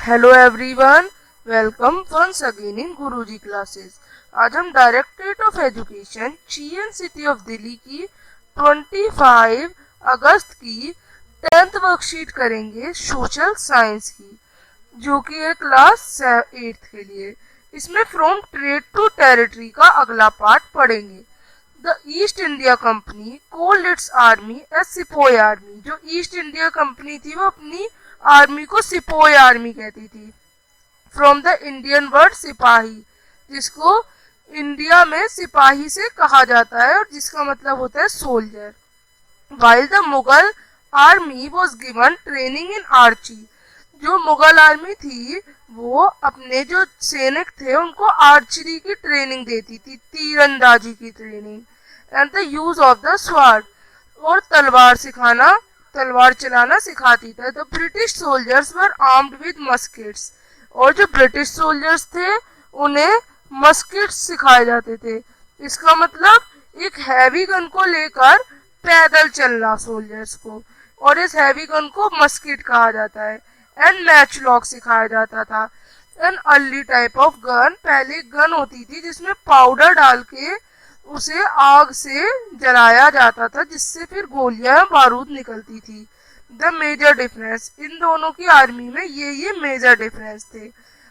Hello everyone, welcome once again in Guruji classes. आज हम directorate of education चीएन city of Delhi की 25 अगस्त की 10th वर्कशीट करेंगे सोशल साइंस की, जो कि है क्लास 8th के लिए। इसमें फ्रॉम ट्रेड टू टेरिटरी का अगला पार्ट पढ़ेंगे। The East India Company called its army as sepoy army. जो ईस्ट इंडिया कंपनी थी वो अपनी आर्मी को सिपोय आर्मी कहती थी। फ्रॉम द इंडियन वर्ड सिपाही, जिसको इंडिया में सिपाही से कहा जाता है और जिसका मतलब होता है soldier. While the Mughal army was given training in archery. जो मुगल आर्मी थी वो अपने जो सैनिक थे उनको आर्चरी की ट्रेनिंग देती थी, तीरंदाजी की training, and the use of the sword, और तलवार चलाना सिखाती थी। The British soldiers were armed with muskets, और जो ब्रिटिश सोल्जर्स थे उन्हें मस्केट्स सिखाए जाते थे। इसका मतलब एक हैवी गन को लेकर पैदल चलना सोल्जर्स को, और इस हैवी गन को मस्केट कहा जाता है। एंड मैच लॉक सिखाया जाता था। An early type of gun, पहले एक गन होती थी जिसमें पाउडर डाल के उसे आग से जलाया जाता था, जिससे फिर गोलियां बारूद निकलती थी। द मेजर डिफरेंस, इन दोनों की आर्मी में ये मेजर डिफरेंस थे।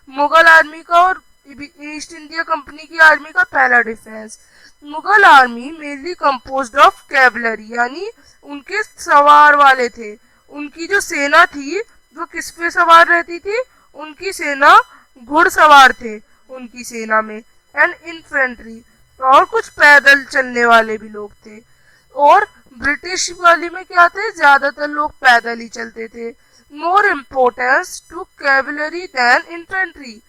मुगल आर्मी का और ईस्ट इंडिया कंपनी की आर्मी का पहला difference, Mughal army mainly composed of cavalry, यानी उनके सवार वाले थे। उनकी जो सेना थी वो किस पे सवार रहती थी? उनकी सेना घुड़सवार थे उनकी सेना में। एंड इन्फेंट्री, और कुछ पैदल चलने वाले भी लोग थे। और ब्रिटिश वाली में क्या थे? ज्यादातर लोग पैदल ही चलते थे। More importance to cavalry than infantry,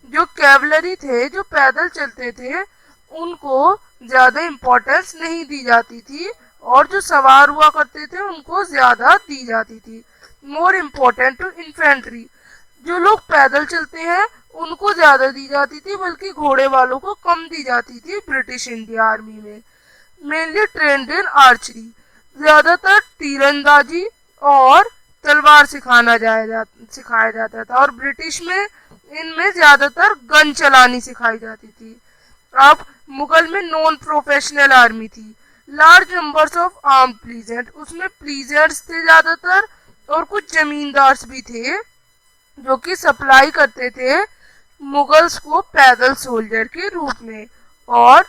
जो कैवलरी थे जो पैदल चलते थे उनको ज्यादा इम्पोर्टेंस नहीं दी जाती थी, और जो सवार हुआ करते थे उनको ज्यादा दी जाती थी। मोर इम्पोर्टेंट टू इन्फेंट्री, जो लोग पैदल चलते हैं उनको ज्यादा दी जाती थी, बल्कि घोड़े वालों को कम दी जाती थी ब्रिटिश इंडिया आर्मी में। मेनली ट्रेंड इन आर्चरी, ज्यादातर तीरंदाजी और तलवार सिखाया जाता था, और ब्रिटिश में इनमें ज्यादातर गन चलानी सिखाई जाती थी। अब मुगल में नॉन प्रोफेशनल आर्मी थी। Large numbers of arm pleasant, उसमें प्लीजेंट्स थे ज्यादातर, और कुछ जमींदार भी थे जो कि सप्लाई करते थे मुगल्स को पैदल सोल्जर के रूप में। और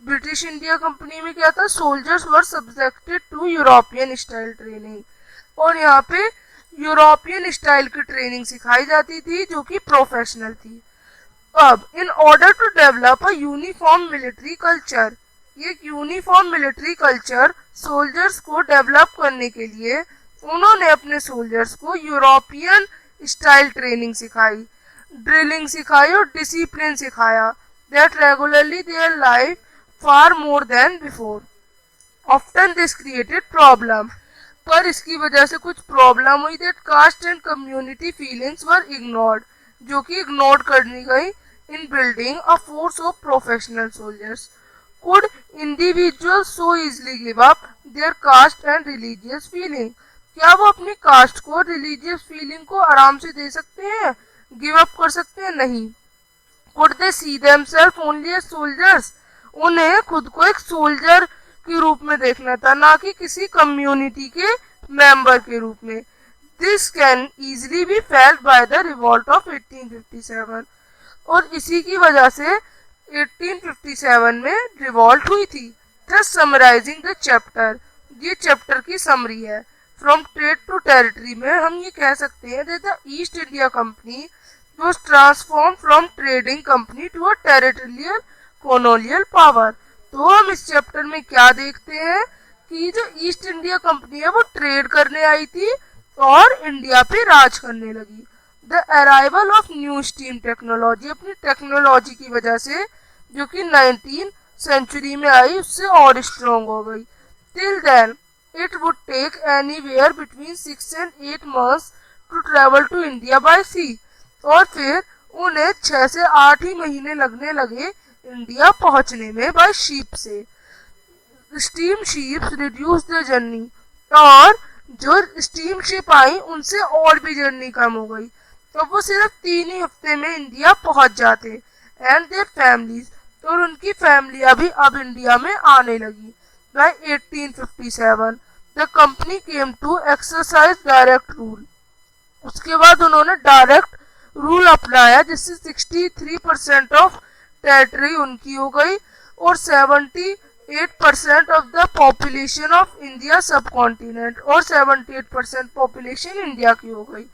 ब्रिटिश इंडिया कंपनी में क्या था? Soldiers were subjected to European style training, और यहाँ पे यूरोपियन स्टाइल की ट्रेनिंग सिखाई जाती थी जो कि प्रोफेशनल थी। अब in order to develop a uniform military culture, ये यूनिफॉर्म मिलिट्री कल्चर सोल्जर्स को डेवलप करने के लिए उन्होंने अपने सोल्जर्स को यूरोपियन स्टाइल ट्रेनिंग सिखाई, ड्रिलिंग सिखाई और डिसिप्लिन सिखाया। That regularly their life far more than before. Often this created problem, पर इसकी वजह से कुछ प्रॉब्लम हुई। That caste and community feelings were ignored, जो कि इग्नोर करनी गई in building a force of professional soldiers. Could individuals so easily give up their caste and religious feeling, क्या वो अपनी कास्ट को, रिलीजियस फीलिंग को आराम से दे सकते हैं, गिव अप कर सकते हैं? नहीं। Could they see themselves only as soldiers, उन्हें खुद को एक सोल्जर के रूप में देखना था, ना कि किसी कम्युनिटी के मेंबर के रूप में। This can easily be felt by the revolt of 1857, और इसी की वजह से 1857 में रिवॉल्ट हुई थी। जस्ट समराइजिंग द चैप्टर, ये चैप्टर की समरी है। फ्रॉम ट्रेड टू टेरिटरी में हम ये कह सकते हैं that the East India Company was transform from trading company to a territorial colonial power. तो हम इस चैप्टर में क्या देखते हैं कि जो ईस्ट इंडिया कंपनी है वो ट्रेड करने आई थी और इंडिया पे राज करने लगी। The arrival of new steam technology, अपनी टेक्नोलॉजी की वजह से जो कि 19th सेंचुरी में आई उससे और स्ट्रॉन्ग हो गई। Till then it would take anywhere between 6 and 8 months to travel to India by sea, और फिर उन्हें 6 से 8 ही महीने लगने लगे इंडिया पहुंचने में बाय शिप से। Steam ships reduce the journey, और जो स्टीम शिप आई उनसे और भी जर्नी कम हो गई। तो वो सिर्फ 3 ही हफ्ते में इंडिया पहुंच जाते। एंड देयर फैमिलीज, और उनकी फैमिलियां भी अब इंडिया में आने लगी। By 1857 the company came to exercise direct rule. उसके बाद उन्होंने डायरेक्ट रूल अपनाया, जिससे 63% ऑफ टेरिटरी उनकी हो गई और 78% of the population of India सब कॉन्टिनेंट, और 78% पॉपुलेशन इंडिया की हो गई।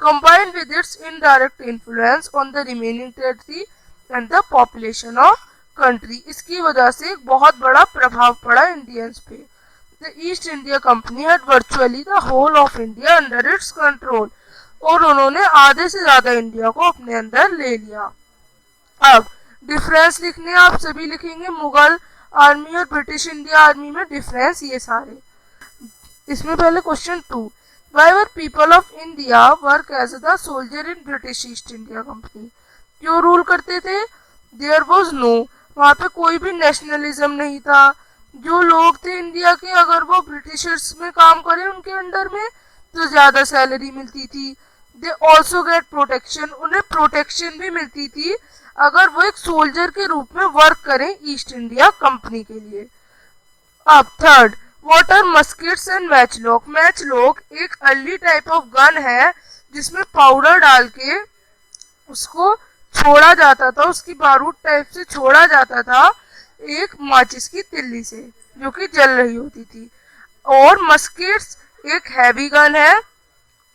combined with its indirect influence on the remaining territory and the population of country, इसकी वजह से एक बहुत बड़ा प्रभाव पड़ा इंडियंस पे। The East India Company had virtually the whole of India under its control, और उन्होंने आधे से ज्यादा इंडिया को अपने अंदर ले लिया। अब डिफरेंस लिखने आप सभी लिखेंगे मुगल आर्मी और ब्रिटिश इंडिया आर्मी में डिफरेंस ये सारे। इसमें पहले question 2, Why were people of India work as the soldier in British East India Company? क्यों रूल करते थे? There was no, वहाँ पे कोई भी नेशनलिज्म नहीं था। जो लोग थे इंडिया के, अगर वो ब्रिटिशर्स में काम करें उनके अंडर में तो ज्यादा सैलरी मिलती थी। दे ऑल्सो गेट प्रोटेक्शन, उन्हें प्रोटेक्शन भी मिलती थी अगर वो एक सोल्जर के रूप में वर्क करें ईस्ट इंडिया कंपनी के लिए। अब third, What are muskets and matchlock? Matchlock एक अर्ली टाइप ऑफ गन है जिसमें पाउडर डाल के उसको छोड़ा जाता था, उसकी बारूद टाइप से छोड़ा जाता था एक माचिस की तिल्ली से जो कि जल रही होती थी। और मस्केट्स एक हैवी गन है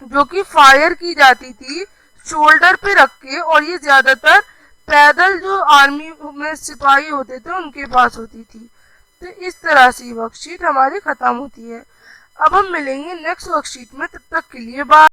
जो कि फायर की जाती थी शोल्डर पे रख के, और ये ज्यादातर पैदल जो आर्मी में सिपाही होते थे उनके पास होती थी। तो इस तरह से वर्कशीट हमारी खत्म होती है। अब हम मिलेंगे नेक्स्ट वर्कशीट में, तब तक के लिए बाय।